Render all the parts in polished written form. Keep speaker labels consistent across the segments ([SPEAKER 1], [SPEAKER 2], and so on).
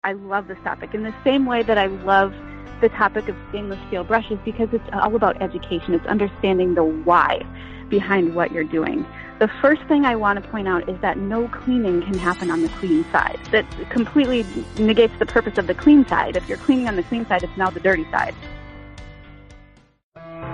[SPEAKER 1] I love this topic in the same way that I love the topic of stainless steel brushes, because it's all about education. It's understanding the why behind what you're doing. The first thing I want to point out is that no cleaning can happen on the clean side. That completely negates the purpose of the clean side. If you're cleaning on the clean side, it's now the dirty side.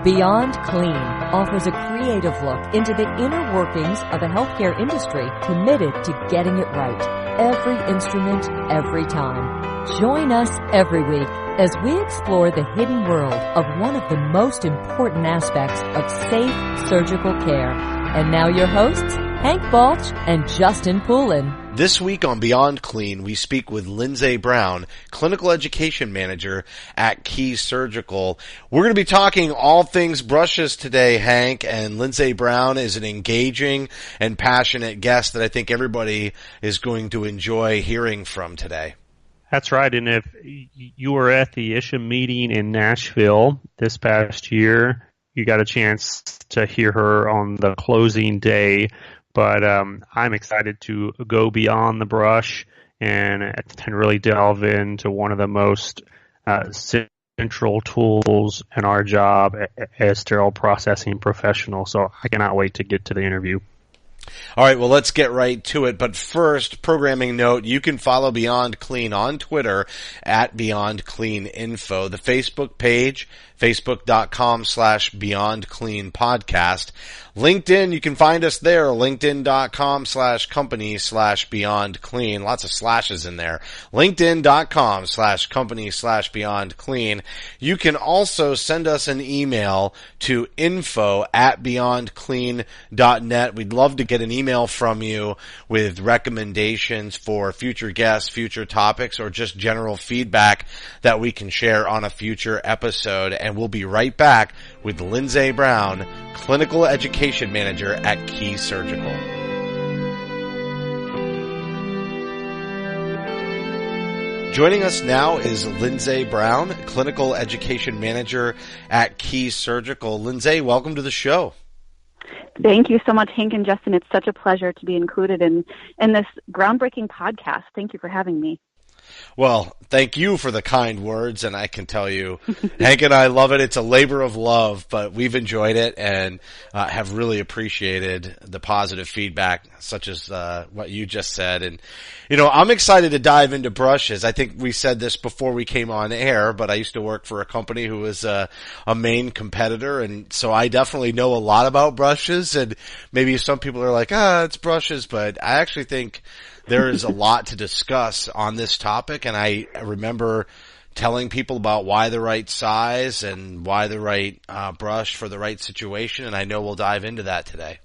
[SPEAKER 2] Beyond Clean offers a creative look into the inner workings of the healthcare industry, committed to getting it right. Every instrument, every time. Join us every week as we explore the hidden world of one of the most important aspects of safe surgical care. And now your hosts, Hank Balch and Justin Poulin.
[SPEAKER 3] This week on Beyond Clean, we speak with Lindsay Brown, Clinical Education Manager at Key Surgical. We're going to be talking all things brushes today, Hank, and Lindsay Brown is an engaging and passionate guest that I think everybody is going to enjoy hearing from today.
[SPEAKER 4] That's right, and if you were at the ISHM meeting in Nashville this past year, you got a chance to hear her on the closing day. But I'm excited to go beyond the brush and really delve into one of the most central tools in our job as sterile processing professionals. So I cannot wait to get to the interview.
[SPEAKER 3] All right, well, let's get right to it. But first, programming note, you can follow Beyond Clean on Twitter at Beyond Clean Info, the Facebook page, facebook.com/Beyond Clean Podcast. LinkedIn, you can find us there, linkedin.com/company/Beyond Clean. Lots of slashes in there. LinkedIn.com/company/Beyond Clean. You can also send us an email to info@beyondclean.net. We'd love to get an email from you with recommendations for future guests, future topics, or just general feedback that we can share on a future episode. And we'll be right back with Lindsay Brown, Clinical Education Manager at Key Surgical. Joining us now is Lindsay Brown, Clinical Education Manager at Key Surgical. Lindsay, welcome to the show.
[SPEAKER 1] Thank you so much, Hank and Justin. It's such a pleasure to be included in this groundbreaking podcast. Thank you for having me.
[SPEAKER 3] Well, thank you for the kind words, and I can tell you, Hank and I love it. It's a labor of love, but we've enjoyed it and have really appreciated the positive feedback, such as what you just said. And, I'm excited to dive into brushes. I think we said this before we came on air, but I used to work for a company who was a main competitor, and so I definitely know a lot about brushes. And maybe some people are like, it's brushes, but I actually think there is a lot to discuss on this topic, and I remember telling people about why the right size and why the right brush for the right situation, and I know we'll dive into that today.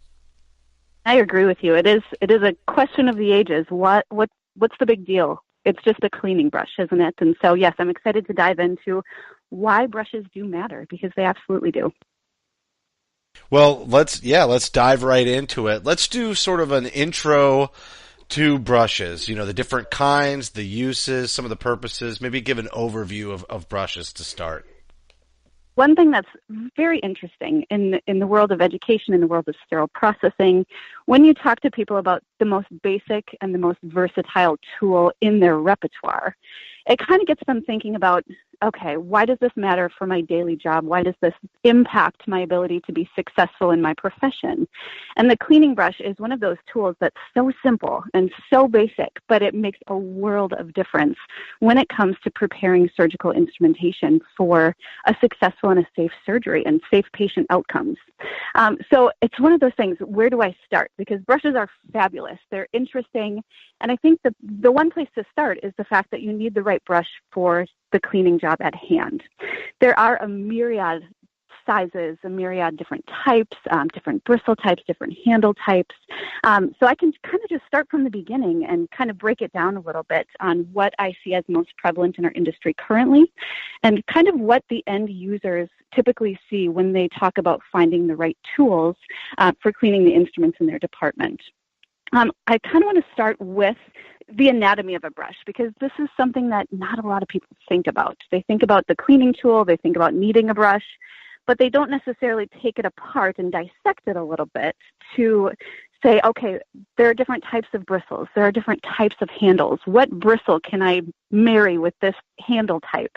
[SPEAKER 1] I agree with you. It is a question of the ages. What's the big deal? It's just a cleaning brush, isn't it? And so, yes, I'm excited to dive into why brushes do matter, because they absolutely do.
[SPEAKER 3] Well, let's dive right into it. Let's do sort of an intro to brushes, the different kinds, the uses, some of the purposes. Maybe give an overview of brushes to start.
[SPEAKER 1] One thing that's very interesting in the world of education, in the world of sterile processing, when you talk to people about the most basic and the most versatile tool in their repertoire, it kind of gets them thinking about, okay, why does this matter for my daily job? Why does this impact my ability to be successful in my profession? And the cleaning brush is one of those tools that's so simple and so basic, but it makes a world of difference when it comes to preparing surgical instrumentation for a successful and a safe surgery and safe patient outcomes. So it's one of those things, where do I start? Because brushes are fabulous. They're interesting. And I think the one place to start is the fact that you need the right brush for the cleaning job at hand. There are a myriad sizes, a myriad different types, different bristle types, different handle types. So I can kind of just start from the beginning and kind of break it down a little bit on what I see as most prevalent in our industry currently, and kind of what the end users typically see when they talk about finding the right tools for cleaning the instruments in their department. I kind of want to start with the anatomy of a brush, because this is something that not a lot of people think about. They think about the cleaning tool, they think about needing a brush, but they don't necessarily take it apart and dissect it a little bit to say, okay, there are different types of bristles. There are different types of handles. What bristle can I marry with this handle type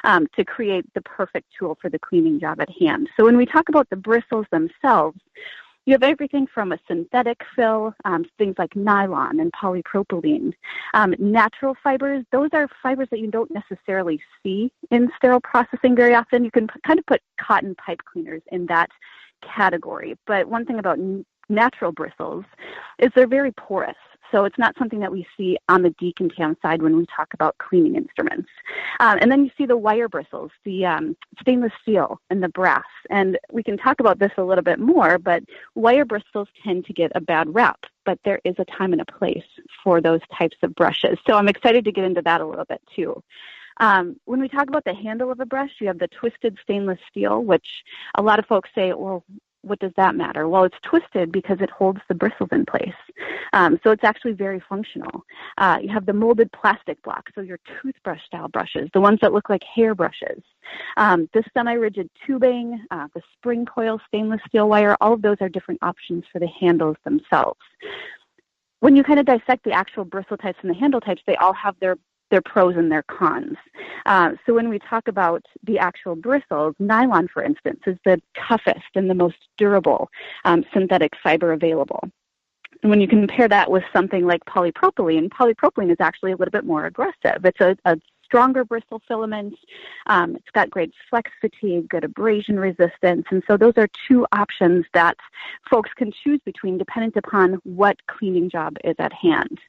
[SPEAKER 1] to create the perfect tool for the cleaning job at hand? So when we talk about the bristles themselves, you have everything from a synthetic fill, things like nylon and polypropylene. Natural fibers, those are fibers that you don't necessarily see in sterile processing very often. You can kind of put cotton pipe cleaners in that category. But one thing about natural bristles is they're very porous. So it's not something that we see on the decontam side when we talk about cleaning instruments. And then you see the wire bristles, the stainless steel and the brass. And we can talk about this a little bit more, but wire bristles tend to get a bad rap. But there is a time and a place for those types of brushes. So I'm excited to get into that a little bit too. When we talk about the handle of a brush, you have the twisted stainless steel, which a lot of folks say, well, what does that matter? Well, it's twisted because it holds the bristles in place. So it's actually very functional. You have the molded plastic block, so your toothbrush style brushes, the ones that look like hair brushes. The semi-rigid tubing, the spring coil stainless steel wire, all of those are different options for the handles themselves. When you kind of dissect the actual bristle types and the handle types, they all have their pros and their cons. So when we talk about the actual bristles, nylon, for instance, is the toughest and the most durable synthetic fiber available. And when you compare that with something like polypropylene, polypropylene is actually a little bit more aggressive. It's a stronger bristle filament. It's got great flex fatigue, good abrasion resistance. And so those are two options that folks can choose between dependent upon what cleaning job is at hand.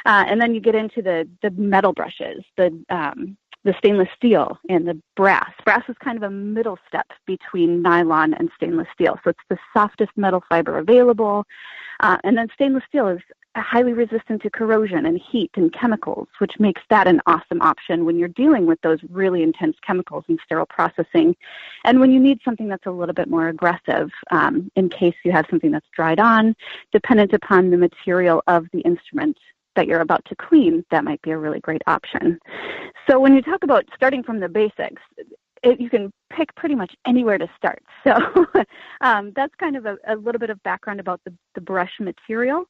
[SPEAKER 1] And then you get into the metal brushes, the stainless steel and the brass. Brass is kind of a middle step between nylon and stainless steel. So it's the softest metal fiber available. And then stainless steel is highly resistant to corrosion and heat and chemicals, which makes that an awesome option when you're dealing with those really intense chemicals in sterile processing. And when you need something that's a little bit more aggressive, in case you have something that's dried on, dependent upon the material of the instrument that you're about to clean, that might be a really great option. So when you talk about starting from the basics, you can pick pretty much anywhere to start. So that's kind of a little bit of background about the brush material.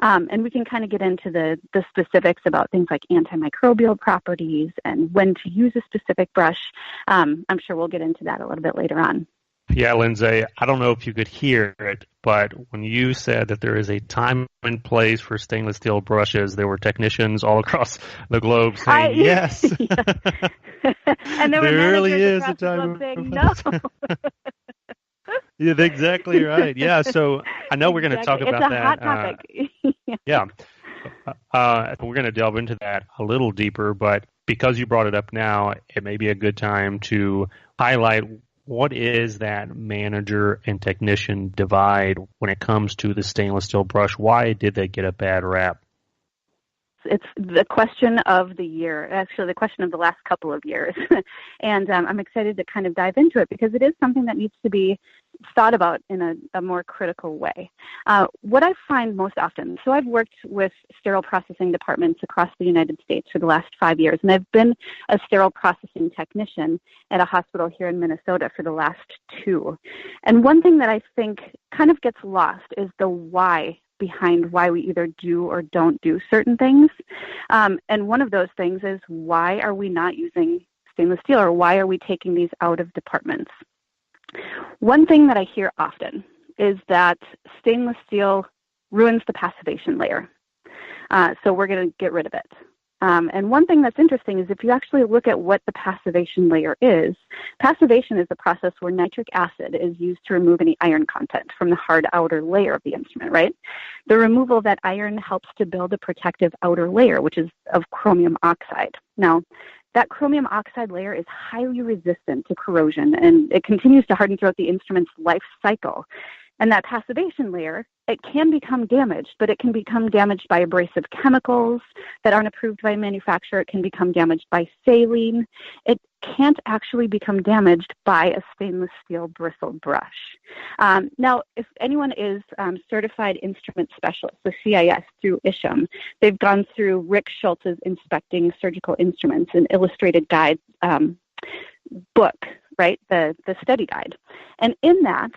[SPEAKER 1] And we can kind of get into the specifics about things like antimicrobial properties and when to use a specific brush. I'm sure we'll get into that a little bit later on.
[SPEAKER 4] Yeah, Lindsay, I don't know if you could hear it, but when you said that there is a time and place for stainless steel brushes, there were technicians all across the globe saying yes.
[SPEAKER 1] And there
[SPEAKER 4] really is
[SPEAKER 1] a time
[SPEAKER 4] saying
[SPEAKER 1] no.
[SPEAKER 4] Yeah, exactly right. Yeah, so I know we're going to talk about that.
[SPEAKER 1] It's a hot topic.
[SPEAKER 4] Yeah. We're going to delve into that a little deeper, but because you brought it up now, it may be a good time to highlight what is that manager and technician divide when it comes to the stainless steel brush? Why did they get a bad rap?
[SPEAKER 1] It's the question of the year, actually the question of the last couple of years. And I'm excited to kind of dive into it because it is something that needs to be thought about in a more critical way. What I find most often, so I've worked with sterile processing departments across the United States for the last 5 years, and I've been a sterile processing technician at a hospital here in Minnesota for the last 2. And one thing that I think kind of gets lost is the why behind why we either do or don't do certain things. And one of those things is, why are we not using stainless steel, or why are we taking these out of departments? One thing that I hear often is that stainless steel ruins the passivation layer. So we're going to get rid of it. And one thing that's interesting is if you actually look at what the passivation layer is, passivation is the process where nitric acid is used to remove any iron content from the hard outer layer of the instrument, right? The removal of that iron helps to build a protective outer layer, which is of chromium oxide. Now, that chromium oxide layer is highly resistant to corrosion, and it continues to harden throughout the instrument's life cycle. And that passivation layer, it can become damaged, but it can become damaged by abrasive chemicals that aren't approved by a manufacturer. It can become damaged by saline. It can't actually become damaged by a stainless steel bristle brush. Now, if anyone is certified instrument specialist, the CIS through ISHM, they've gone through Rick Schultz's Inspecting Surgical Instruments, an illustrated guide book right? The study guide. And in that,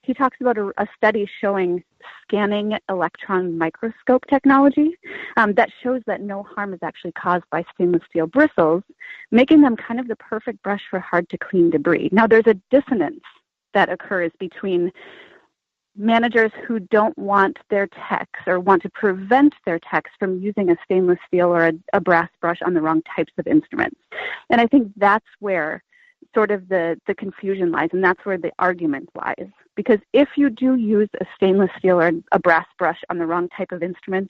[SPEAKER 1] he talks about a study showing scanning electron microscope technology that shows that no harm is actually caused by stainless steel bristles, making them kind of the perfect brush for hard-to-clean debris. Now, there's a dissonance that occurs between managers who don't want their techs or want to prevent their techs from using a stainless steel or a brass brush on the wrong types of instruments. And I think that's where sort of the confusion lies, and that's where the argument lies. Because if you do use a stainless steel or a brass brush on the wrong type of instrument,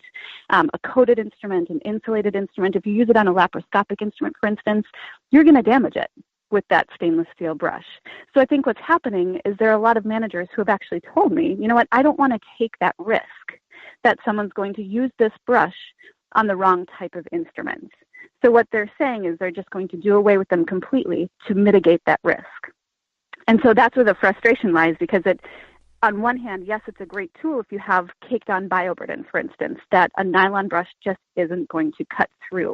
[SPEAKER 1] a coated instrument, an insulated instrument, if you use it on a laparoscopic instrument, for instance, you're going to damage it with that stainless steel brush. So I think what's happening is there are a lot of managers who have actually told me, you know what, I don't want to take that risk that someone's going to use this brush on the wrong type of instruments. So what they're saying is they're just going to do away with them completely to mitigate that risk. And so that's where the frustration lies, because on one hand, yes, it's a great tool if you have caked on bioburden, for instance, that a nylon brush just isn't going to cut through.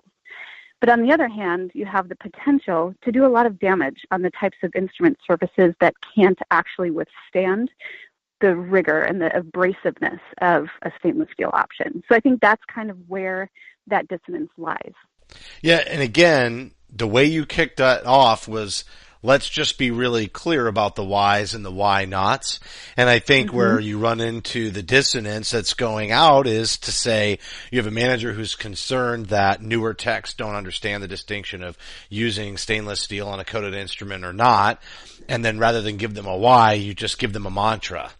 [SPEAKER 1] But on the other hand, you have the potential to do a lot of damage on the types of instrument surfaces that can't actually withstand the rigor and the abrasiveness of a stainless steel option. So I think that's kind of where that dissonance lies.
[SPEAKER 3] Yeah, and again, the way you kicked that off was, let's just be really clear about the whys and the why nots. And I think where you run into the dissonance that's going out is to say you have a manager who's concerned that newer techs don't understand the distinction of using stainless steel on a coated instrument or not. And then rather than give them a why, you just give them a mantra.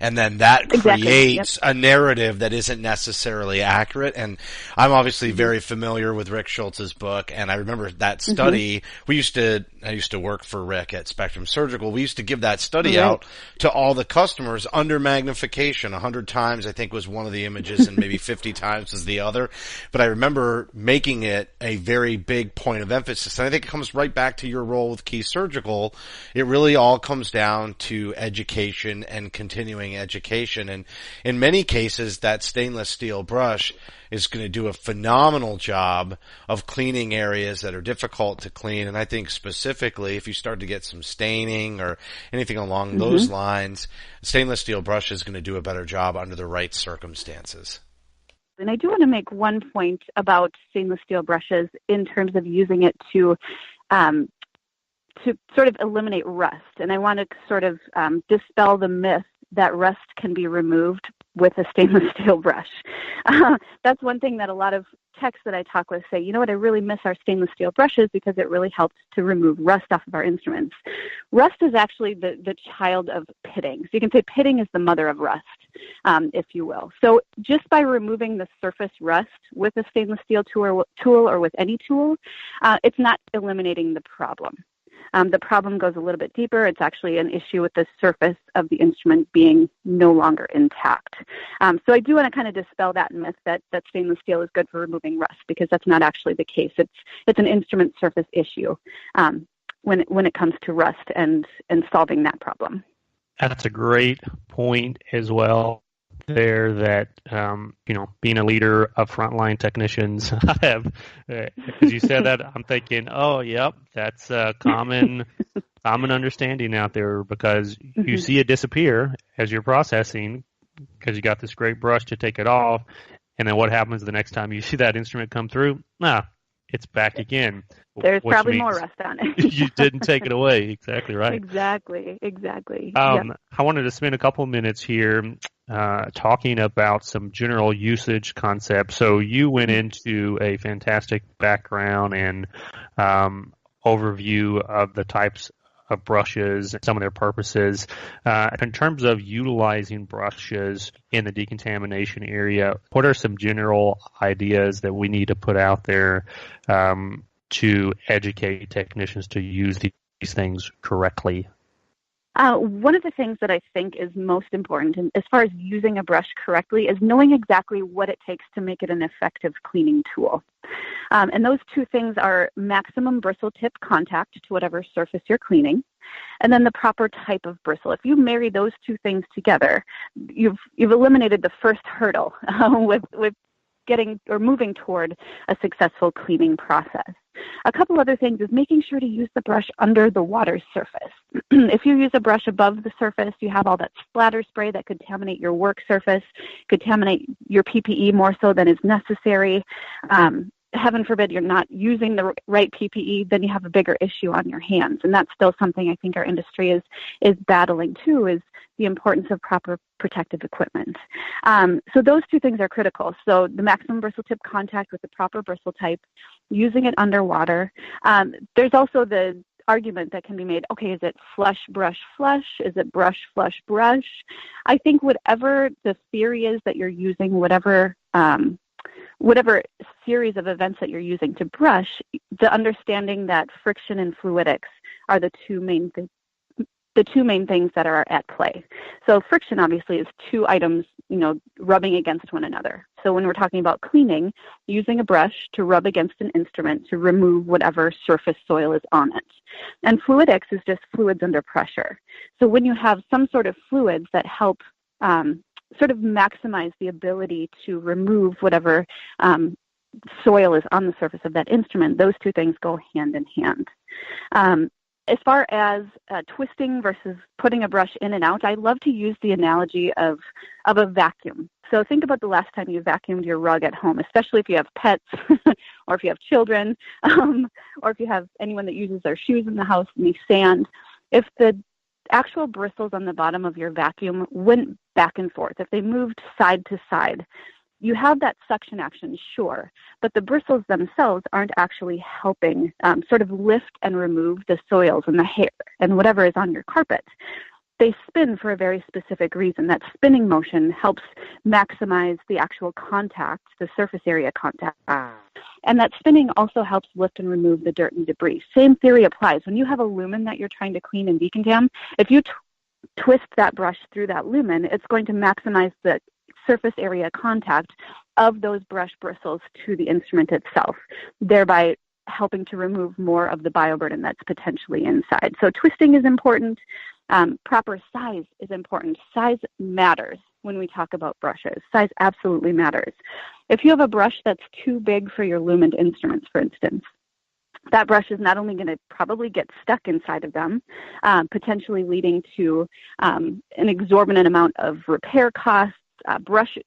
[SPEAKER 3] And then that creates a narrative that isn't necessarily accurate. And I'm obviously very familiar with Rick Schultz's book. And I remember that study. I used to work for Rick at Spectrum Surgical. We used to give that study out to all the customers under magnification. 100 times, I think, was one of the images, and maybe 50 times was the other. But I remember making it a very big point of emphasis. And I think it comes right back to your role with Key Surgical. It really all comes down to education and continuing education. And in many cases, that stainless steel brush is going to do a phenomenal job of cleaning areas that are difficult to clean. And I think specifically if you start to get some staining or anything along those lines, stainless steel brush is going to do a better job under the right circumstances.
[SPEAKER 1] And I do want to make one point about stainless steel brushes in terms of using it to sort of eliminate rust. And I want to sort of dispel the myth that rust can be removed with a stainless steel brush. That's one thing that a lot of techs that I talk with say, you know what, I really miss our stainless steel brushes because it really helps to remove rust off of our instruments. Rust is actually the child of pitting. So you can say pitting is the mother of rust, if you will. So just by removing the surface rust with a stainless steel tool or with any tool, it's not eliminating the problem. The problem goes a little bit deeper. It's actually an issue with the surface of the instrument being no longer intact. So I do want to kind of dispel that myth that stainless steel is good for removing rust, because that's not actually the case. It's an instrument surface issue when it comes to rust and solving that problem.
[SPEAKER 4] That's a great point as well there, that being a leader of frontline technicians, I have, as you said that, I'm thinking, oh, yep, that's a common understanding out there, because you see it disappear as you're processing because you got this great brush to take it off, and then what happens the next time you see that instrument come through? It's back again.
[SPEAKER 1] There's probably more rust on it.
[SPEAKER 4] You didn't take it away. Exactly right.
[SPEAKER 1] Exactly.
[SPEAKER 4] I wanted to spend a couple minutes here talking about some general usage concepts. So you went into a fantastic background and overview of the types of brushes and some of their purposes. In terms of utilizing brushes in the decontamination area, what are some general ideas that we need to put out there to educate technicians to use these things correctly?
[SPEAKER 1] One of the things that I think is most important as far as using a brush correctly is knowing exactly what it takes to make it an effective cleaning tool. And those two things are maximum bristle tip contact to whatever surface you're cleaning, and then the proper type of bristle. If you marry those two things together, you've eliminated the first hurdle with getting or moving toward a successful cleaning process. A couple other things is making sure to use the brush under the water surface. If you use a brush above the surface, you have all that splatter spray that could contaminate your work surface, contaminate your PPE more so than is necessary. Heaven forbid you're not using the right PPE, then you have a bigger issue on your hands. And that's still something I think our industry is battling too, is the importance of proper protective equipment. So those two things are critical. So the maximum bristle tip contact with the proper bristle type, using it underwater. There's also the argument that can be made, okay, is it flush, brush, flush? Is it brush, flush, brush? I think whatever the theory is that you're using, whatever series of events that you're using to brush, the understanding that friction and fluidics are the two main things that are at play. So friction obviously is two items, rubbing against one another. So when we're talking about cleaning, using a brush to rub against an instrument to remove whatever surface soil is on it. And fluidics is just fluids under pressure. So when you have some sort of fluids that help sort of maximize the ability to remove whatever soil is on the surface of that instrument, those two things go hand in hand. As far as twisting versus putting a brush in and out, I love to use the analogy of a vacuum. So think about the last time you vacuumed your rug at home, especially if you have pets or if you have children or if you have anyone that uses their shoes in the house and they sand. If the actual bristles on the bottom of your vacuum went back and forth, if they moved side to side, you have that suction action, sure, but the bristles themselves aren't actually helping sort of lift and remove the soils and the hair and whatever is on your carpet. They spin for a very specific reason. That spinning motion helps maximize the actual contact, the surface area contact. And that spinning also helps lift and remove the dirt and debris. Same theory applies. When you have a lumen that you're trying to clean and decontam, if you twist that brush through that lumen, it's going to maximize the surface area contact of those brush bristles to the instrument itself, thereby helping to remove more of the bioburden that's potentially inside. So twisting is important. Proper size is important. Size matters when we talk about brushes. Size absolutely matters. If you have a brush that's too big for your lumened instruments, for instance, that brush is not only going to probably get stuck inside of them, potentially leading to an exorbitant amount of repair costs, brush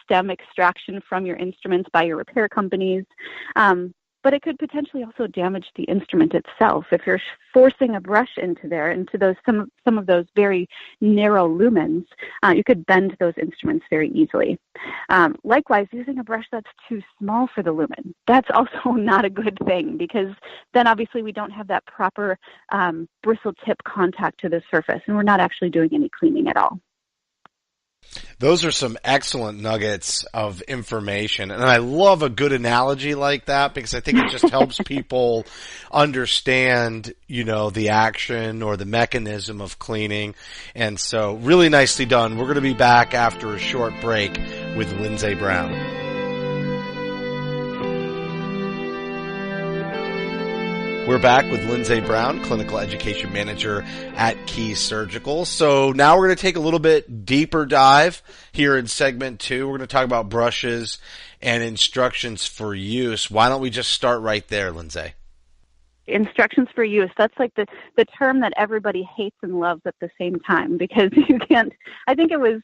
[SPEAKER 1] stem extraction from your instruments by your repair companies, but it could potentially also damage the instrument itself. If you're forcing a brush into those some of those very narrow lumens, you could bend those instruments very easily. Likewise, using a brush that's too small for the lumen, that's also not a good thing, because then obviously we don't have that proper bristle tip contact to the surface, and we're not actually doing any cleaning at all.
[SPEAKER 3] Those are some excellent nuggets of information. And I love a good analogy like that, because I think it just helps people understand, the action or the mechanism of cleaning. And so really nicely done. We're going to be back after a short break with Lindsay Brown. We're back with Lindsay Brown, Clinical Education Manager at Key Surgical. So now we're going to take a little bit deeper dive here in segment 2. We're going to talk about brushes and instructions for use. Why don't we just start right there, Lindsay?
[SPEAKER 1] Instructions for use, that's like the term that everybody hates and loves at the same time, because you can't, I think it was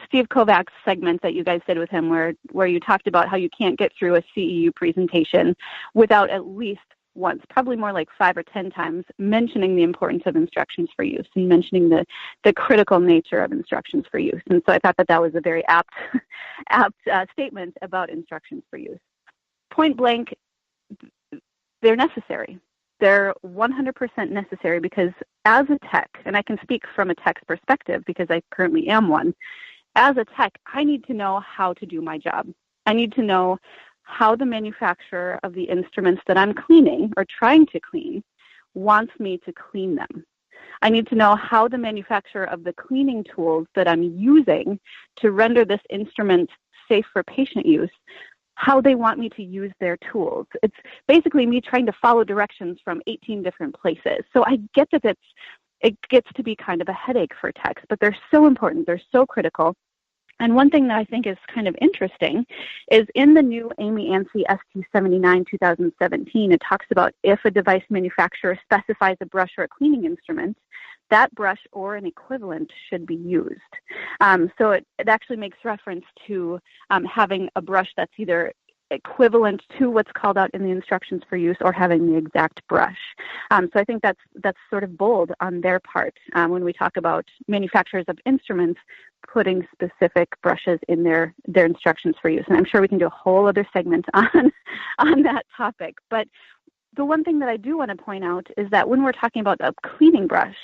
[SPEAKER 1] Steve Kovac's segment that you guys did with him where you talked about how you can't get through a CEU presentation without at least once, probably more like 5 or 10 times, mentioning the importance of instructions for use and mentioning the critical nature of instructions for use. And so I thought that was a very apt statement about instructions for use. Point blank, they're necessary. They're 100% necessary, because as a tech, and I can speak from a tech's perspective because I currently am one, as a tech, I need to know how to do my job. I need to know how the manufacturer of the instruments that I'm cleaning or trying to clean wants me to clean them. I need to know how the manufacturer of the cleaning tools that I'm using to render this instrument safe for patient use, how they want me to use their tools. It's basically me trying to follow directions from 18 different places. So I get that it gets to be kind of a headache for techs, but they're so important. They're so critical. And one thing that I think is kind of interesting is in the new Amy ANSI ST79 2017, it talks about if a device manufacturer specifies a brush or a cleaning instrument, that brush or an equivalent should be used. So it actually makes reference to having a brush that's either equivalent to what's called out in the instructions for use or having the exact brush. So I think that's sort of bold on their part when we talk about manufacturers of instruments putting specific brushes in their instructions for use. And I'm sure we can do a whole other segment on that topic. But the one thing that I do want to point out is that when we're talking about a cleaning brush,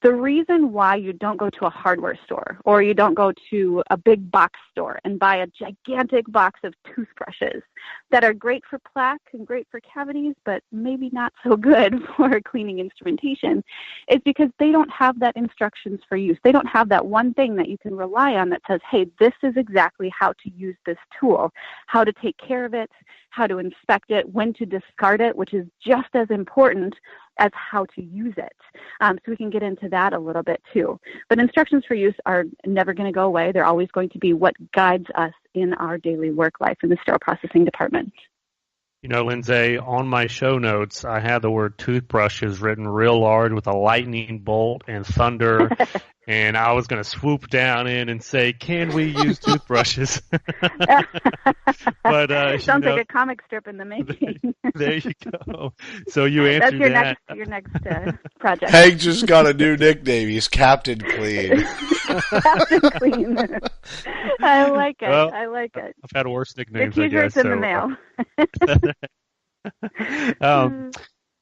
[SPEAKER 1] the reason why you don't go to a hardware store or you don't go to a big box store and buy a gigantic box of toothbrushes that are great for plaque and great for cavities, but maybe not so good for cleaning instrumentation, is because they don't have that instructions for use. They don't have that one thing that you can rely on that says, hey, this is exactly how to use this tool, how to take care of it, how to inspect it, when to discard it, which is just as important as how to use it. So we can get into that a little bit too. But instructions for use are never going to go away. They're always going to be what guides us in our daily work life in the sterile processing department.
[SPEAKER 4] You know, Lindsay, on my show notes, I had the word toothbrushes written real large with a lightning bolt and thunder, and I was going to swoop down in and say, can we use toothbrushes? But
[SPEAKER 1] sounds like a comic strip in the making.
[SPEAKER 4] There you go. So you answered that.
[SPEAKER 1] That's your next project.
[SPEAKER 3] Hank just got a new nickname. He's Captain Clean.
[SPEAKER 1] Captain Clean. I like it.
[SPEAKER 4] Well,
[SPEAKER 1] I like it.
[SPEAKER 4] I've had worse nicknames,
[SPEAKER 1] Your
[SPEAKER 4] I guess.
[SPEAKER 1] T-shirt's in the mail.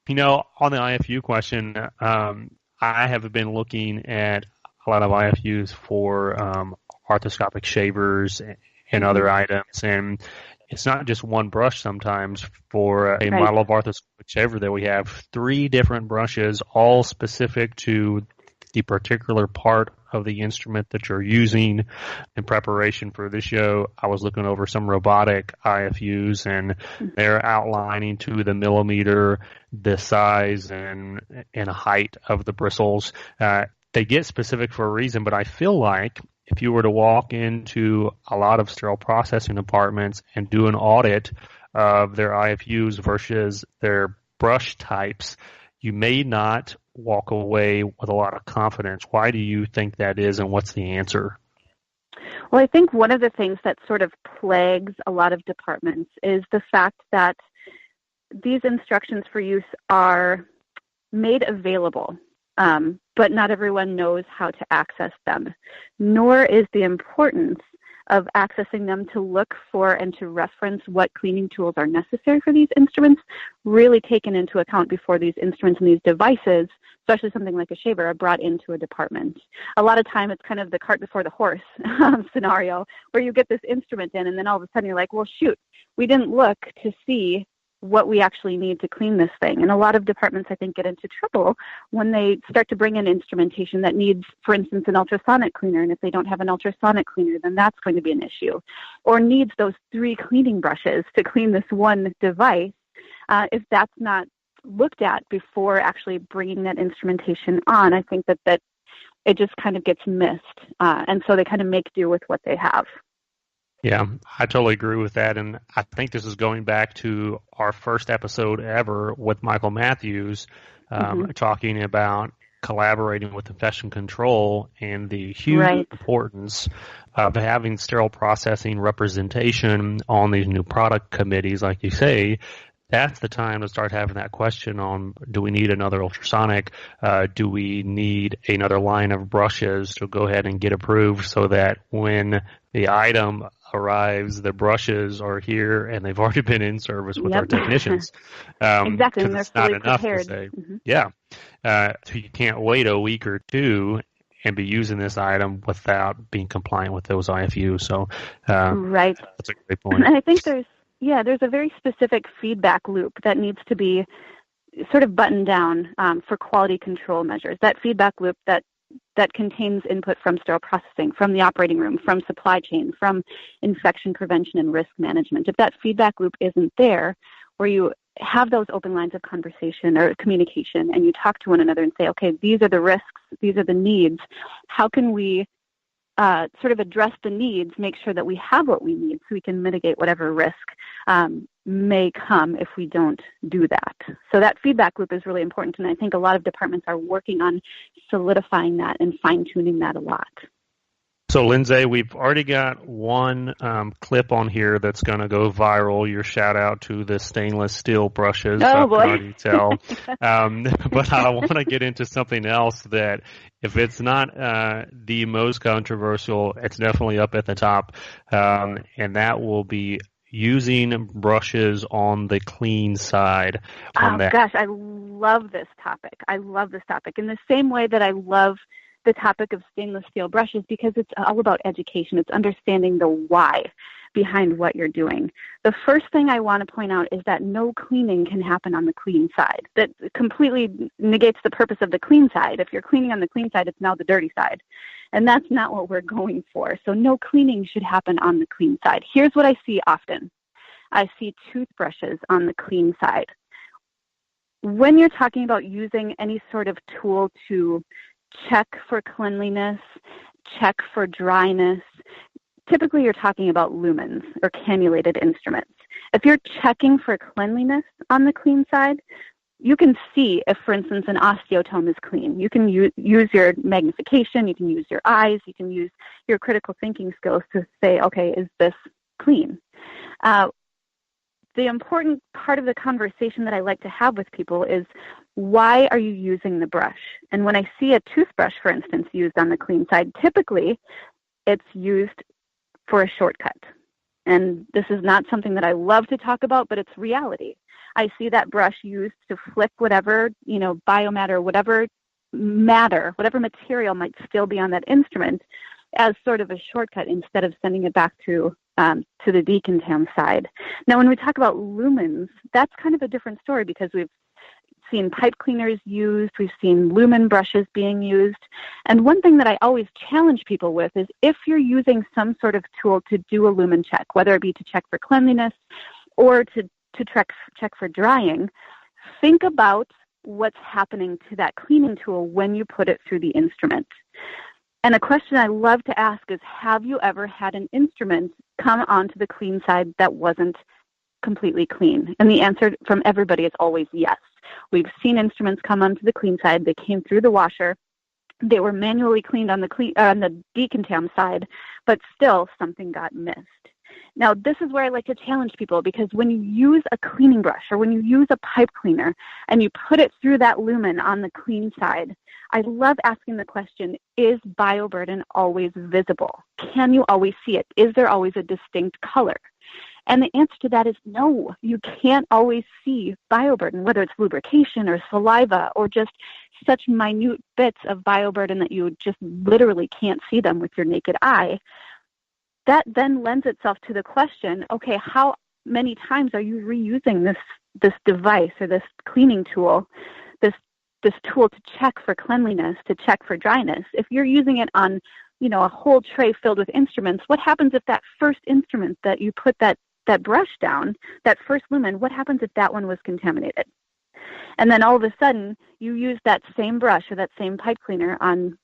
[SPEAKER 4] You know, on the IFU question, I have been looking at a lot of IFUs for arthroscopic shavers and other items, and it's not just one brush sometimes. For a model of arthroscopic shaver that we have 3 different brushes, all specific to the particular part of the instrument that you're using. In preparation for this show, I was looking over some robotic IFUs, and they're outlining to the millimeter the size and height of the bristles. They get specific for a reason, but I feel like if you were to walk into a lot of sterile processing departments and do an audit of their IFUs versus their brush types, you may not walk away with a lot of confidence. Why do you think that is, and what's the answer?
[SPEAKER 1] Well, I think one of the things that sort of plagues a lot of departments is the fact that these instructions for use are made available, but not everyone knows how to access them, nor is the importance of accessing them to look for and to reference what cleaning tools are necessary for these instruments really taken into account before these instruments and these devices, especially something like a shaver, are brought into a department. A lot of time it's kind of the cart before the horse scenario where you get this instrument in and then all of a sudden you're like, well, shoot, we didn't look to see what we actually need to clean this thing. And a lot of departments, I think, get into trouble when they start to bring in instrumentation that needs, for instance, an ultrasonic cleaner. And if they don't have an ultrasonic cleaner, then that's going to be an issue. Or needs those 3 cleaning brushes to clean this one device. If that's not looked at before actually bringing that instrumentation on, I think that it just kind of gets missed. And so they kind of make do with what they have.
[SPEAKER 4] Yeah, I totally agree with that. And I think this is going back to our first episode ever with Michael Matthews, talking about collaborating with infection control and the huge importance of having sterile processing representation on these new product committees, like you say. That's the time to start having that question on, do we need another ultrasonic? Do we need another line of brushes to go ahead and get approved so that when the item arrives, the brushes are here and they've already been in service with our technicians.
[SPEAKER 1] Exactly, and they're
[SPEAKER 4] it's not
[SPEAKER 1] fully
[SPEAKER 4] enough
[SPEAKER 1] prepared.
[SPEAKER 4] to say, so you can't wait a week or 2 and be using this item without being compliant with those IFUs. So that's a great point.
[SPEAKER 1] And I think there's a very specific feedback loop that needs to be sort of buttoned down for quality control measures. That feedback loop that contains input from sterile processing, from the operating room, from supply chain, from infection prevention and risk management. If that feedback loop isn't there, where you have those open lines of conversation or communication and you talk to one another and say, okay, these are the risks, these are the needs, how can we sort of address the needs, make sure that we have what we need so we can mitigate whatever risk may come if we don't do that. So that feedback loop is really important, and I think a lot of departments are working on solidifying that and fine-tuning that a lot.
[SPEAKER 4] So, Lindsay, we've already got one clip on here that's going to go viral. Your shout out to the stainless steel brushes.
[SPEAKER 1] Oh, boy.
[SPEAKER 4] I can already tell. But I want to get into something else that, if it's not the most controversial, it's definitely up at the top, and that will be using brushes on the clean side.
[SPEAKER 1] Gosh, I love this topic. I love this topic in the same way that I love the topic of stainless steel brushes, because it's all about education. It's understanding the why behind what you're doing. The first thing I want to point out is that no cleaning can happen on the clean side. That completely negates the purpose of the clean side. If you're cleaning on the clean side, it's now the dirty side. And that's not what we're going for. So no cleaning should happen on the clean side. Here's what I see often. I see toothbrushes on the clean side. When you're talking about using any sort of tool to check for cleanliness, check for dryness, typically you're talking about lumens or cannulated instruments. If you're checking for cleanliness on the clean side, you can see if, for instance, an osteotome is clean. You can use your magnification, you can use your eyes, you can use your critical thinking skills to say, okay, is this clean? The important part of the conversation that I like to have with people is, why are you using the brush? And when I see a toothbrush, for instance, used on the clean side, typically it's used for a shortcut. And this is not something that I love to talk about, but it's reality. I see that brush used to flick whatever, biomatter, whatever material might still be on that instrument as sort of a shortcut instead of sending it back to the decontam side. Now, when we talk about lumens, that's kind of a different story, because we've seen pipe cleaners used, we've seen lumen brushes being used. And one thing that I always challenge people with is, if you're using some sort of tool to do a lumen check, whether it be to check for cleanliness or to check for drying, think about what's happening to that cleaning tool when you put it through the instrument. And a question I love to ask is, have you ever had an instrument come onto the clean side that wasn't completely clean? And the answer from everybody is always yes. We've seen instruments come onto the clean side. They came through the washer. They were manually cleaned on the decontam side, but still something got missed. Now, this is where I like to challenge people, because when you use a cleaning brush or when you use a pipe cleaner and you put it through that lumen on the clean side, I love asking the question, is bioburden always visible? Can you always see it? Is there always a distinct color? And the answer to that is no, you can't always see bioburden, whether it's lubrication or saliva or just such minute bits of bioburden that you just literally can't see them with your naked eye. That then lends itself to the question, okay, how many times are you reusing this device or this cleaning tool, this tool to check for cleanliness, to check for dryness? If you're using it on, a whole tray filled with instruments, what happens if that first instrument that you put that brush down, that first lumen, what happens if that one was contaminated? And then all of a sudden, you use that same brush or that same pipe cleaner on,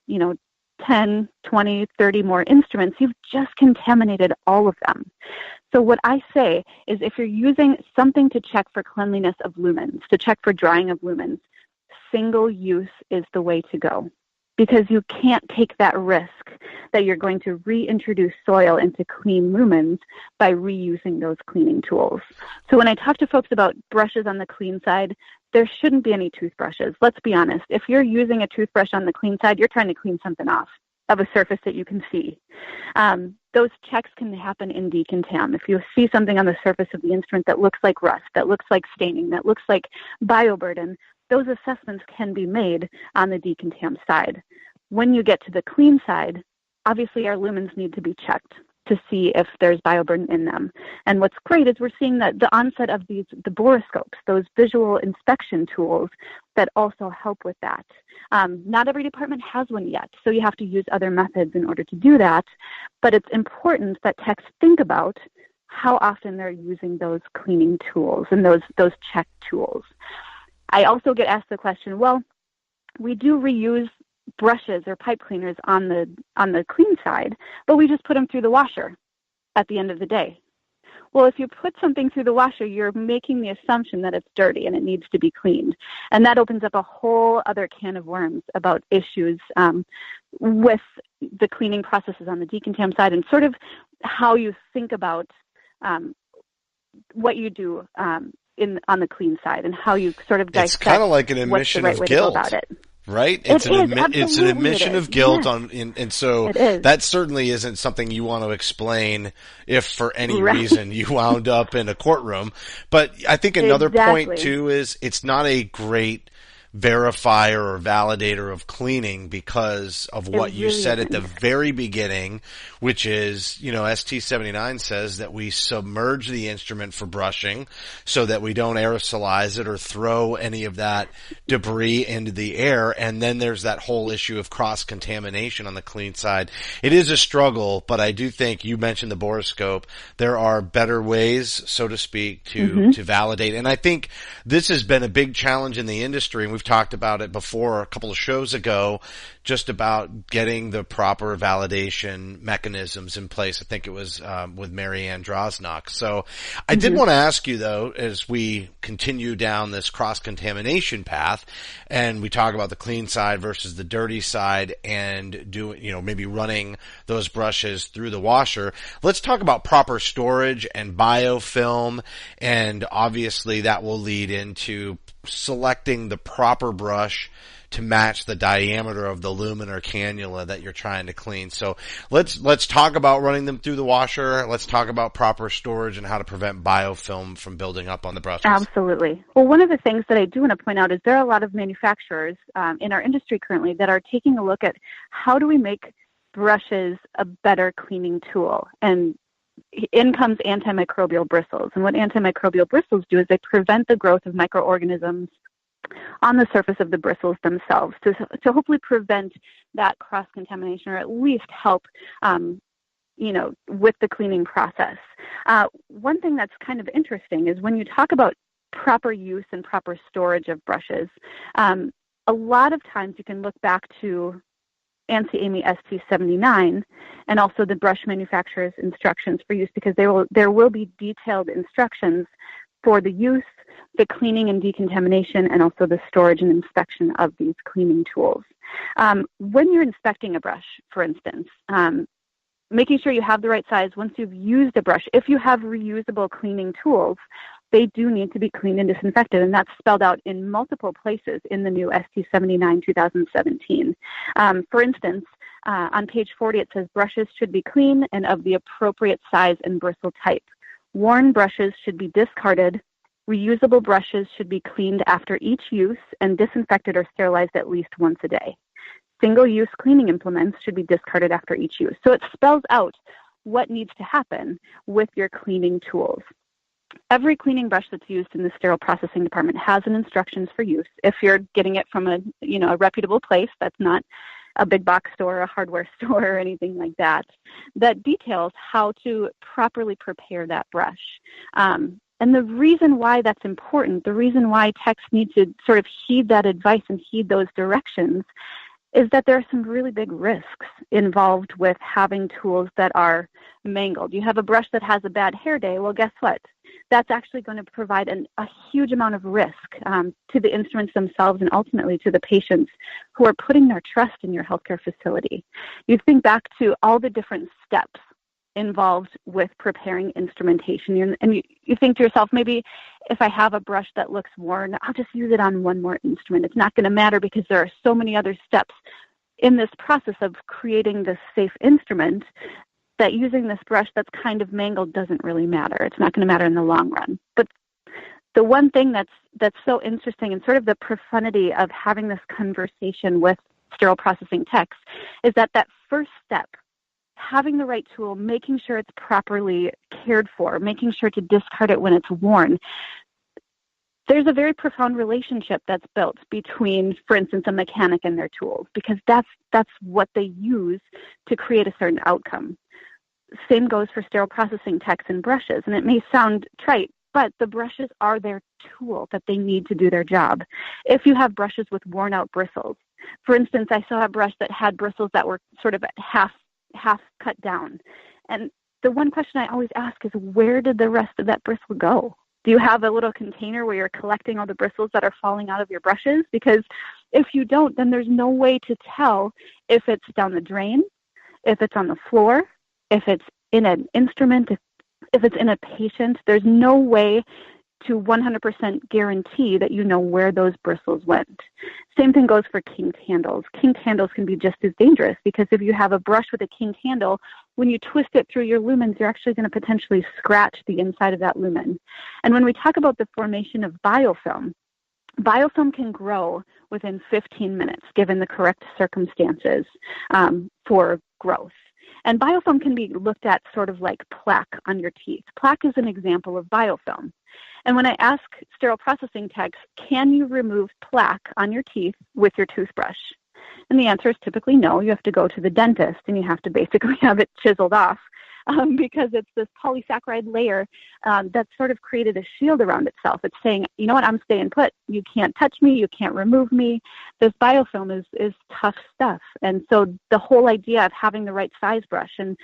[SPEAKER 1] 10, 20, 30 more instruments, you've just contaminated all of them. So what I say is, if you're using something to check for cleanliness of lumens, to check for drying of lumens, single use is the way to go, because you can't take that risk that you're going to reintroduce soil into clean lumens by reusing those cleaning tools. So when I talk to folks about brushes on the clean side, there shouldn't be any toothbrushes. Let's be honest. If you're using a toothbrush on the clean side, you're trying to clean something off of a surface that you can see. Those checks can happen in decontam. If you see something on the surface of the instrument that looks like rust, that looks like staining, that looks like bioburden, those assessments can be made on the decontam side. When you get to the clean side, obviously our lumens need to be checked to see if there's bioburden in them. And what's great is we're seeing that the onset of the borescopes, those visual inspection tools that also help with that. Not every department has one yet, so you have to use other methods in order to do that. But it's important that techs think about how often they're using those cleaning tools and those check tools. I also get asked the question, well, we do reuse brushes or pipe cleaners on the clean side, but we just put them through the washer at the end of the day. Well, if you put something through the washer, you're making the assumption that it's dirty and it needs to be cleaned. And that opens up a whole other can of worms about issues with the cleaning processes on the decontam side and sort of how you think about what you do on the clean side and how you sort of dissect.
[SPEAKER 3] It's kind of like an admission of guilt.
[SPEAKER 1] About it.
[SPEAKER 3] Right? It's an admission of guilt
[SPEAKER 1] yes.
[SPEAKER 3] and so that certainly isn't something you want to explain if for any reason you wound up in a courtroom. But I think another point too is it's not a great verifier or validator of cleaning because of what you said at the very beginning, which is, ST79 says that we submerge the instrument for brushing so that we don't aerosolize it or throw any of that debris into the air. And then there's that whole issue of cross-contamination on the clean side. It is a struggle, but I do think you mentioned the borescope. There are better ways, so to speak, to validate. And I think this has been a big challenge in the industry, and we've talked about it before a couple of shows ago, just about getting the proper validation mechanisms in place. I think it was with Marianne Drosnock. So I did want to ask you, though, as we continue down this cross-contamination path and we talk about the clean side versus the dirty side and maybe running those brushes through the washer, let's talk about proper storage and biofilm, and obviously that will lead into selecting the proper brush to match the diameter of the lumen or cannula that you're trying to clean. So let's talk about running them through the washer. Let's talk about proper storage and how to prevent biofilm from building up on the brushes.
[SPEAKER 1] Absolutely. Well, one of the things that I do want to point out is there are a lot of manufacturers in our industry currently that are taking a look at how do we make brushes a better cleaning tool. And in comes antimicrobial bristles. And what antimicrobial bristles do is they prevent the growth of microorganisms on the surface of the bristles themselves to hopefully prevent that cross-contamination or at least help, with the cleaning process. One thing that's kind of interesting is when you talk about proper use and proper storage of brushes, a lot of times you can look back to ANSI AMI ST79 and also the brush manufacturer's instructions for use, because there will be detailed instructions for the use, the cleaning and decontamination, and also the storage and inspection of these cleaning tools. When you're inspecting a brush, for instance, making sure you have the right size once you've used a brush. If you have reusable cleaning tools, they do need to be cleaned and disinfected, and that's spelled out in multiple places in the new ST79 2017. For instance, on page 40 it says brushes should be clean and of the appropriate size and bristle type. Worn brushes should be discarded. Reusable brushes should be cleaned after each use and disinfected or sterilized at least once a day. Single-use cleaning implements should be discarded after each use. So it spells out what needs to happen with your cleaning tools. Every cleaning brush that's used in the sterile processing department has an instructions for use. If you're getting it from a reputable place that's not a big box store, a hardware store, or anything like that, that details how to properly prepare that brush. And the reason why that's important, the reason why techs need to sort of heed that advice and heed those directions, is that there are some really big risks involved with having tools that are mangled. You have a brush that has a bad hair day, well, guess what? That's actually going to provide a huge amount of risk to the instruments themselves and ultimately to the patients who are putting their trust in your healthcare facility. You think back to all the different steps involved with preparing instrumentation, and you think to yourself, maybe if I have a brush that looks worn, I'll just use it on one more instrument. It's not going to matter because there are so many other steps in this process of creating this safe instrument that using this brush that's kind of mangled doesn't really matter. It's not going to matter in the long run. But the one thing that's so interesting and sort of the profundity of having this conversation with sterile processing techs is that first step, having the right tool, making sure it's properly cared for, making sure to discard it when it's worn. There's a very profound relationship that's built between, for instance, a mechanic and their tools, because that's what they use to create a certain outcome. Same goes for sterile processing techs and brushes, and it may sound trite but the brushes are their tool that they need to do their job. If you have brushes with worn out bristles, for instance, I saw a brush that had bristles that were sort of half cut down. And the one question I always ask is, where did the rest of that bristle go? Do you have a little container where you're collecting all the bristles that are falling out of your brushes? Because if you don't, then there's no way to tell if it's down the drain, if it's on the floor, if it's in an instrument, if it's in a patient. There's no way to 100% guarantee that you know where those bristles went. Same thing goes for kinked handles. Kinked handles can be just as dangerous, because if you have a brush with a kinked handle, when you twist it through your lumens, you're actually going to potentially scratch the inside of that lumen. And when we talk about the formation of biofilm, biofilm can grow within 15 minutes, given the correct circumstances for growth. And biofilm can be looked at sort of like plaque on your teeth. Plaque is an example of biofilm. And when I ask sterile processing techs, can you remove plaque on your teeth with your toothbrush? And the answer is typically no. You have to go to the dentist and you have to basically have it chiseled off because it's this polysaccharide layer that's sort of created a shield around itself. It's saying, you know what, I'm staying put. You can't touch me. You can't remove me. This biofilm is tough stuff. And so the whole idea of having the right size brush and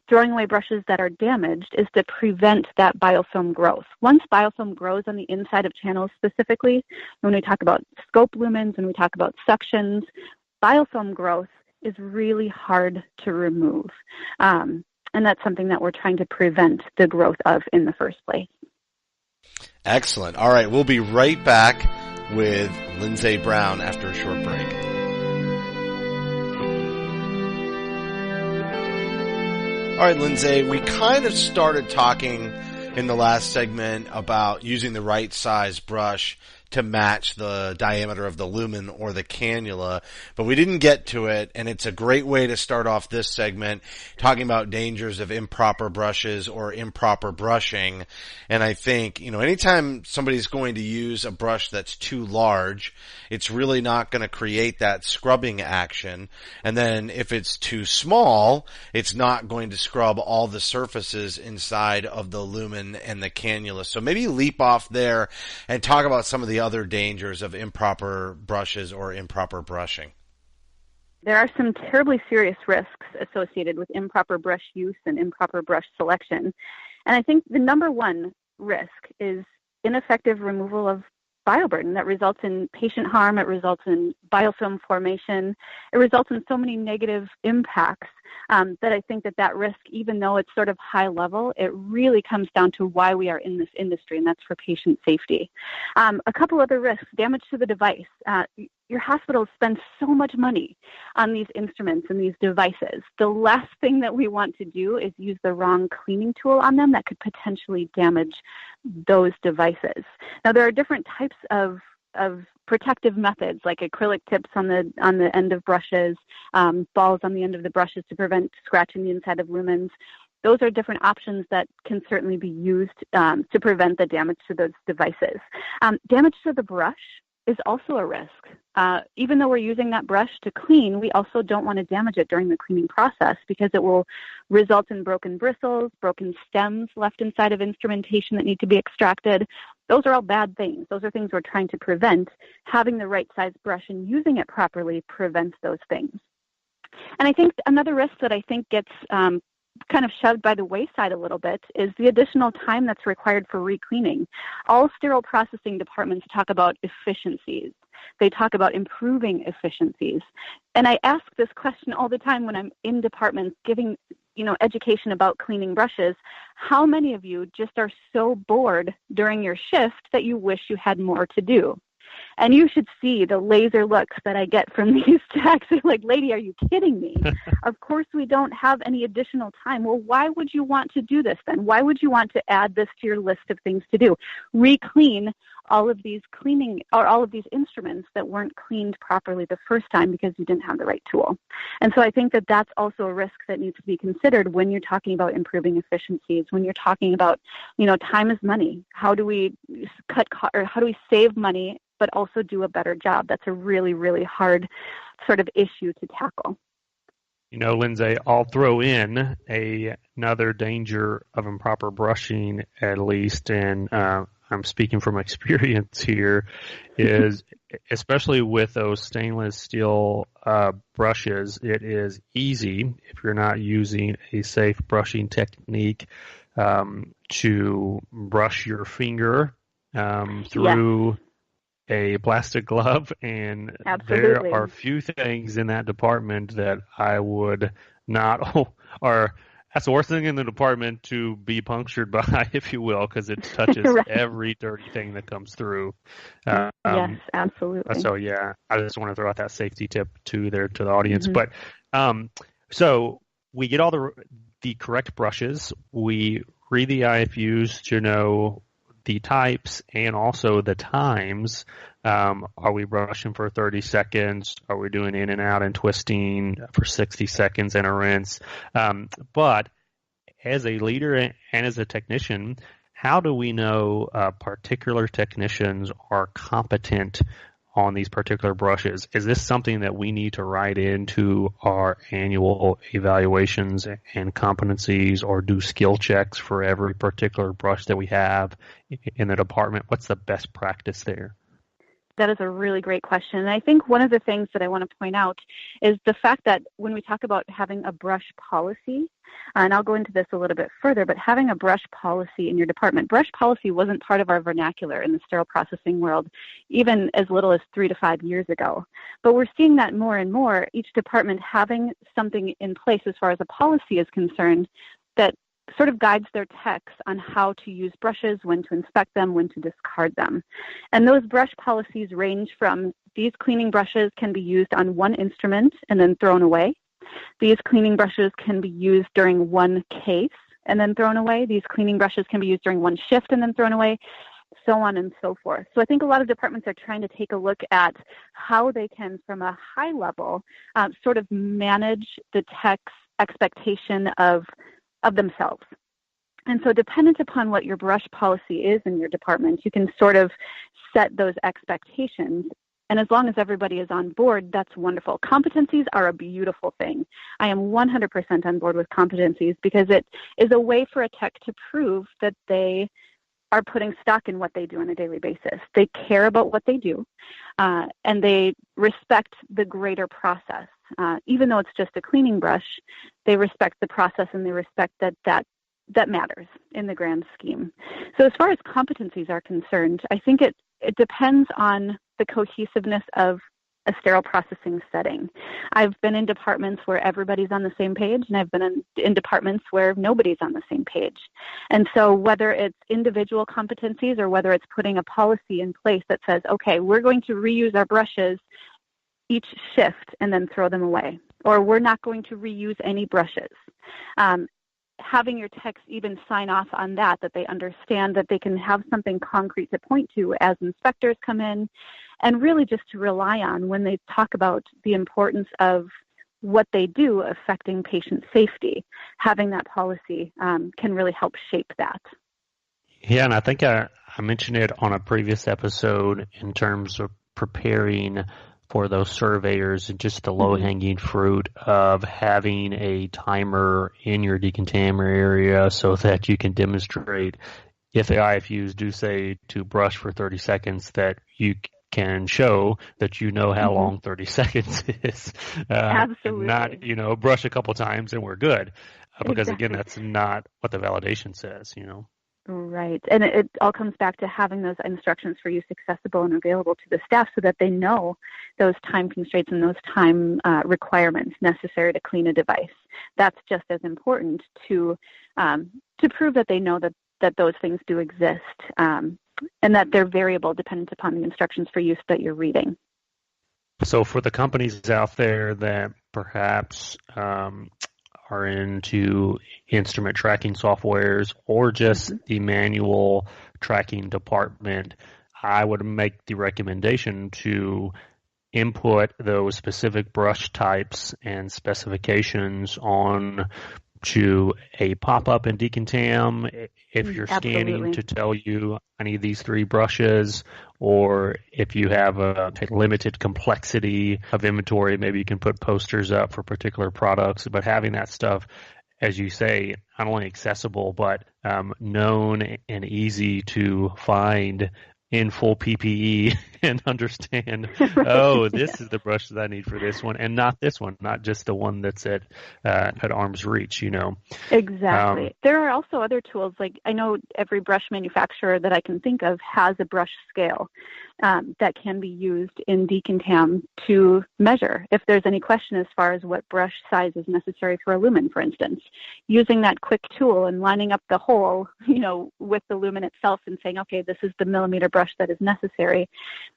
[SPEAKER 1] throwing away brushes that are damaged is to prevent that biofilm growth. Once biofilm grows on the inside of channels specifically, when we talk about scope lumens, when we talk about suctions, biofilm growth is really hard to remove. And that's something that we're trying to prevent the growth of in the first place.
[SPEAKER 3] Excellent. All right, we'll be right back with Lindsay Brown after a short break. All right, Lindsay, we kind of started talking in the last segment about using the right size brush to match the diameter of the lumen or the cannula, but we didn't get to it, and it's a great way to start off this segment talking about dangers of improper brushes or improper brushing. And I think, anytime somebody's going to use a brush that's too large, it's really not going to create that scrubbing action. And then if it's too small, it's not going to scrub all the surfaces inside of the lumen and the cannula. So maybe leap off there and talk about some of the other dangers of improper brushes or improper brushing.
[SPEAKER 1] There are some terribly serious risks associated with improper brush use and improper brush selection. And I think the number one risk is ineffective removal of bioburden that results in patient harm. It results in biofilm formation. It results in so many negative impacts that I think that risk, even though it's sort of high level, it really comes down to why we are in this industry, and that's for patient safety. A couple other risks: damage to the device. Your hospitals spend so much money on these instruments and these devices. The last thing that we want to do is use the wrong cleaning tool on them that could potentially damage those devices. Now, there are different types of protective methods, like acrylic tips on the end of brushes, balls on the end of the brushes to prevent scratching the inside of lumens. Those are different options that can certainly be used to prevent the damage to those devices. Damage to the brush is also a risk. Even though we're using that brush to clean, we also don't want to damage it during the cleaning process, because it will result in broken bristles, broken stems left inside of instrumentation that need to be extracted. Those are all bad things. Those are things we're trying to prevent. Having the right size brush and using it properly prevents those things. And I think another risk that I think gets kind of shoved by the wayside a little bit is the additional time that's required for re-cleaning. All sterile processing departments talk about efficiencies. They talk about improving efficiencies. And I ask this question all the time when I'm in departments giving education about cleaning brushes. How many of you just are so bored during your shift that you wish you had more to do? And you should see the laser looks that I get from these techs. They're like, lady, are you kidding me? Of course we don't have any additional time. Well, why would you want to do this then? Why would you want to add this to your list of things to do? Re-clean all of these instruments that weren't cleaned properly the first time because you didn't have the right tool. And so I think that that's also a risk that needs to be considered when you're talking about improving efficiencies, when you're talking about, time is money. How do we how do we save money but also do a better job? That's a really, really hard sort of issue to tackle.
[SPEAKER 4] Lindsay, I'll throw in another danger of improper brushing, at least, and I'm speaking from experience here, is especially with those stainless steel brushes, it is easy, if you're not using a safe brushing technique, to brush your finger through a plastic glove, and
[SPEAKER 1] Absolutely.
[SPEAKER 4] there are few things in that department that I would not, or that's the worst thing in the department to be punctured by, if you will, because it touches
[SPEAKER 1] right.
[SPEAKER 4] every dirty thing that comes through.
[SPEAKER 1] Yes, absolutely.
[SPEAKER 4] So yeah, I just want to throw out that safety tip too there to the audience. But so we get all the correct brushes. We read the IFUs to know the types and also the times. Are we brushing for 30 seconds? Are we doing in and out and twisting for 60 seconds and a rinse? But as a leader and as a technician, how do we know particular technicians are competent on these particular brushes? Is this something that we need to write into our annual evaluations and competencies, or do skill checks for every particular brush that we have in the department? What's the best practice there?
[SPEAKER 1] That is a really great question. And I think one of the things that I want to point out is the fact that when we talk about having a brush policy, and I'll go into this a little bit further, but having a brush policy in your department, brush policy wasn't part of our vernacular in the sterile processing world, even as little as 3 to 5 years ago. But we're seeing that more and more, each department having something in place as far as a policy is concerned that sort of guides their techs on how to use brushes, when to inspect them, when to discard them. And those brush policies range from these cleaning brushes can be used on one instrument and then thrown away. These cleaning brushes can be used during one case and then thrown away. These cleaning brushes can be used during one shift and then thrown away, so on and so forth. So I think a lot of departments are trying to take a look at how they can, from a high level, sort of manage the tech's expectation of themselves. And so dependent upon what your brush policy is in your department, you can sort of set those expectations. And as long as everybody is on board, that's wonderful. Competencies are a beautiful thing. I am 100% on board with competencies because it is a way for a tech to prove that they are putting stock in what they do on a daily basis. They care about what they do, and they respect the greater process. Even though it's just a cleaning brush, they respect the process and they respect that matters in the grand scheme. So as far as competencies are concerned, I think it depends on the cohesiveness of a sterile processing setting. I've been in departments where everybody's on the same page, and I've been in departments where nobody's on the same page. And so whether it's individual competencies or whether it's putting a policy in place that says, okay, we're going to reuse our brushes each shift and then throw them away, or we're not going to reuse any brushes. Having your techs even sign off on that they understand that they can have something concrete to point to as inspectors come in, and really just to rely on when they talk about the importance of what they do affecting patient safety. Having that policy can really help shape that.
[SPEAKER 4] Yeah, and I think I mentioned it on a previous episode in terms of preparing for those surveyors and just the low-hanging fruit of having a timer in your decontaminant area so that you can demonstrate, if the IFUs do say to brush for 30 seconds, that you can show that you know how long 30 seconds is.
[SPEAKER 1] Absolutely.
[SPEAKER 4] Not, brush a couple times and we're good. Because,
[SPEAKER 1] exactly.
[SPEAKER 4] Again, that's not what the validation says,
[SPEAKER 1] Right. And it all comes back to having those instructions for use accessible and available to the staff so that they know those time constraints and those time requirements necessary to clean a device. That's just as important to prove that they know that those things do exist and that they're variable dependent upon the instructions for use that you're reading.
[SPEAKER 4] So for the companies out there that perhaps are into instrument tracking softwares or just the manual tracking department, I would make the recommendation to input those specific brush types and specifications on to a pop-up in Decontam if you're scanning
[SPEAKER 1] Absolutely.
[SPEAKER 4] to tell you I need these 3 brushes, or if you have a limited complexity of inventory, maybe you can put posters up for particular products. But having that stuff, as you say, not only accessible but known and easy to find in full PPE and understand, oh, this is the brush that I need for this one, and not this one, not just the one that's at arm's reach,
[SPEAKER 1] Exactly. There are also other tools, like I know every brush manufacturer that I can think of has a brush scale that can be used in Decontam to measure if there's any question as far as what brush size is necessary for a lumen, for instance. Using that quick tool and lining up the hole, with the lumen itself and saying, okay, this is the millimeter brush that is necessary.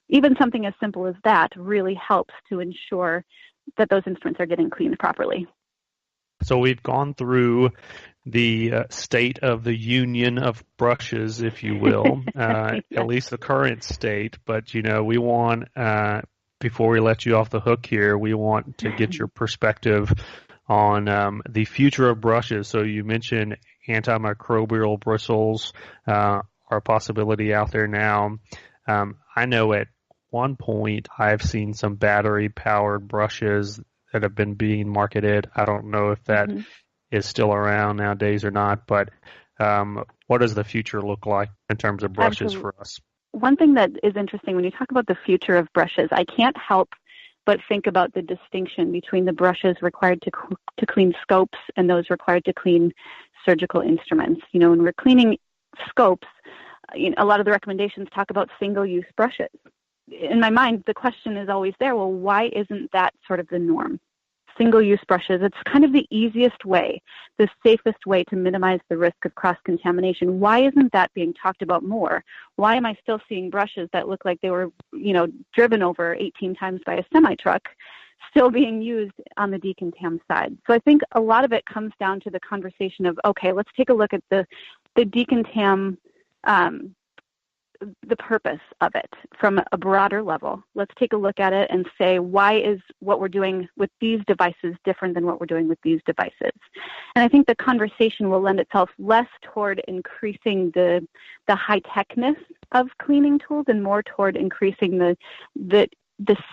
[SPEAKER 1] Even something as simple as that really helps to ensure that those instruments are getting cleaned properly.
[SPEAKER 4] So we've gone through the state of the union of brushes, if you will,
[SPEAKER 1] Yeah.
[SPEAKER 4] at least the current state. But, we want, before we let you off the hook here, we want to get your perspective on the future of brushes. So you mentioned antimicrobial bristles are a possibility out there now. I know at one point I've seen some battery-powered brushes that have been being marketed. I don't know if that is still around nowadays or not, but what does the future look like in terms of brushes for us?
[SPEAKER 1] One thing that is interesting when you talk about the future of brushes, I can't help but think about the distinction between the brushes required to clean scopes and those required to clean surgical instruments. When we're cleaning scopes, a lot of the recommendations talk about single-use brushes. In my mind, the question is always there, well, why isn't that sort of the norm? Single-use brushes, it's kind of the easiest way, the safest way to minimize the risk of cross-contamination. Why isn't that being talked about more? Why am I still seeing brushes that look like they were, driven over 18 times by a semi-truck still being used on the Decontam side? So I think a lot of it comes down to the conversation of, okay, let's take a look at the Decontam, the purpose of it from a broader level. Let's take a look at it and say, why is what we're doing with these devices different than what we're doing with these devices? And I think the conversation will lend itself less toward increasing the high-techness of cleaning tools and more toward increasing the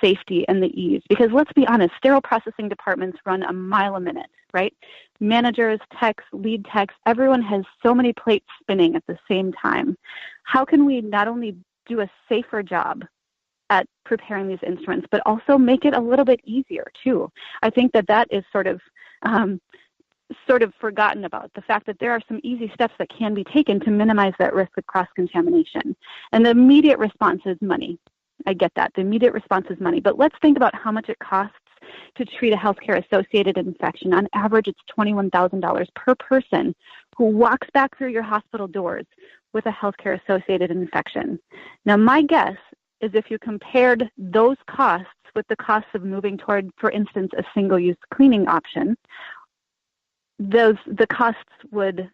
[SPEAKER 1] safety and the ease. Because let's be honest, sterile processing departments run a mile a minute, right? Managers, techs, lead techs, everyone has so many plates spinning at the same time. How can we not only do a safer job at preparing these instruments, but also make it a little bit easier too? I think that is sort of forgotten about, the fact that there are some easy steps that can be taken to minimize that risk of cross-contamination. And the immediate response is money. I get that. The immediate response is money. But let's think about how much it costs to treat a healthcare-associated infection. On average, it's $21,000 per person who walks back through your hospital doors with a healthcare-associated infection. Now, my guess is if you compared those costs with the costs of moving toward, for instance, a single-use cleaning option, the costs would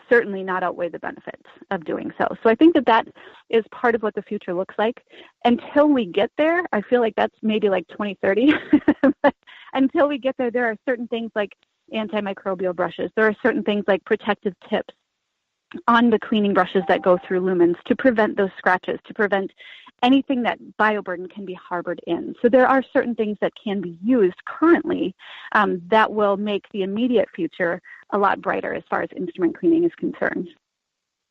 [SPEAKER 1] certainly not outweigh the benefits of doing so. So I think that is part of what the future looks like. Until we get there, I feel like that's maybe like 2030. But until we get there are certain things like antimicrobial brushes. There are certain things like protective tips on the cleaning brushes that go through lumens to prevent those scratches, to prevent anything that bioburden can be harbored in. So there are certain things that can be used currently that will make the immediate future a lot brighter as far as instrument cleaning is concerned.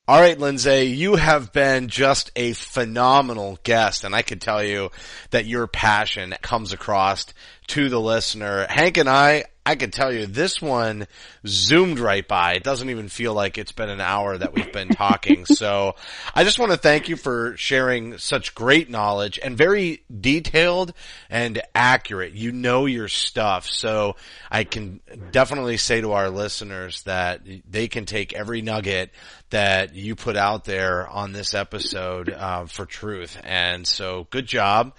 [SPEAKER 3] All right, Lindsay, you have been just a phenomenal guest, and I can tell you that your passion comes across to the listener. Hank and I can tell you this one zoomed right by. It doesn't even feel like it's been an hour that we've been talking. So I just want to thank you for sharing such great knowledge and very detailed and accurate. You know your stuff. So I can definitely say to our listeners that they can take every nugget that you put out there on this episode for truth. And so good job.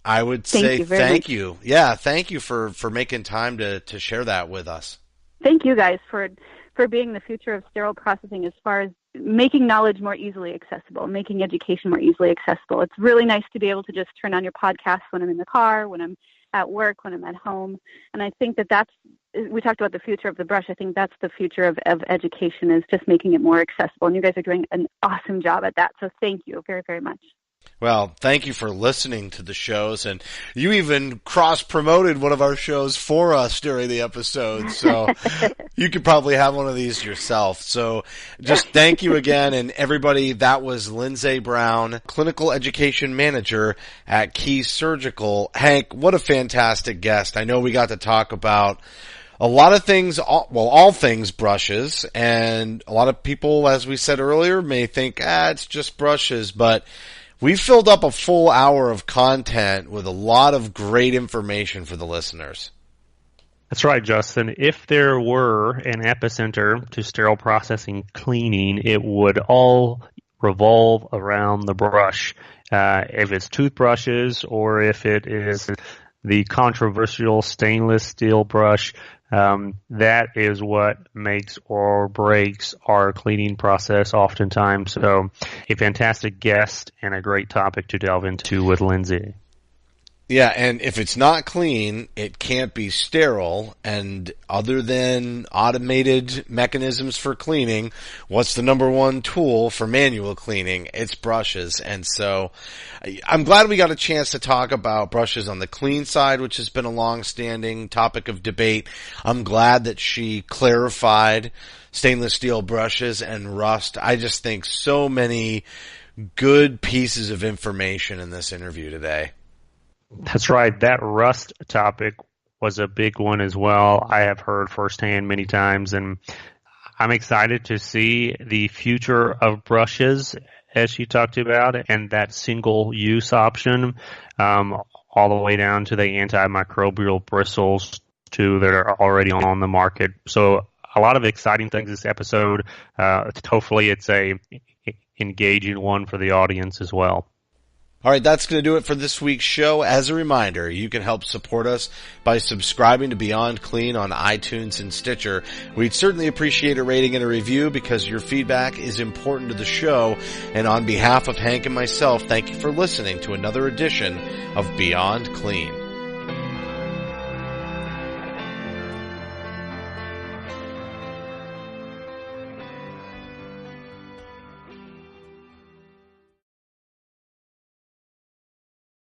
[SPEAKER 3] I would say thank you. Yeah, thank you for making time to share that with us.
[SPEAKER 1] Thank you guys for being the future of sterile processing as far as making knowledge more easily accessible, making education more easily accessible. It's really nice to be able to just turn on your podcast when I'm in the car, when I'm at work, when I'm at home. And I think we talked about the future of the brush. I think that's the future of education, is just making it more accessible. And you guys are doing an awesome job at that. So thank you very, very much.
[SPEAKER 3] Well, thank you for listening to the shows, and you even cross-promoted one of our shows for us during the episode, so you could probably have one of these yourself. So just thank you again, and everybody, that was Lindsay Brown, Clinical Education Manager at Key Surgical. Hank, what a fantastic guest. I know we got to talk about a lot of things, all things brushes, and a lot of people, as we said earlier, may think, it's just brushes, but we filled up a full hour of content with a lot of great information for the listeners.
[SPEAKER 4] That's right, Justin. If there were an epicenter to sterile processing cleaning, it would all revolve around the brush. If it's toothbrushes or if it is the controversial stainless steel brush, that is what makes or breaks our cleaning process oftentimes. So a fantastic guest and a great topic to delve into with Lindsay.
[SPEAKER 3] Yeah, and if it's not clean, it can't be sterile. And other than automated mechanisms for cleaning, what's the number one tool for manual cleaning? It's brushes. And so I'm glad we got a chance to talk about brushes on the clean side, which has been a long-standing topic of debate. I'm glad that she clarified stainless steel brushes and rust. I just think so many good pieces of information in this interview today.
[SPEAKER 4] That's right. That rust topic was a big one as well. I have heard firsthand many times, and I'm excited to see the future of brushes, as she talked about, and that single-use option, all the way down to the antimicrobial bristles, too, that are already on the market. So a lot of exciting things this episode. Hopefully it's a engaging one for the audience as well.
[SPEAKER 3] All right, that's going to do it for this week's show. As a reminder, you can help support us by subscribing to Beyond Clean on iTunes and Stitcher. We'd certainly appreciate a rating and a review because your feedback is important to the show. And on behalf of Hank and myself, thank you for listening to another edition of Beyond Clean.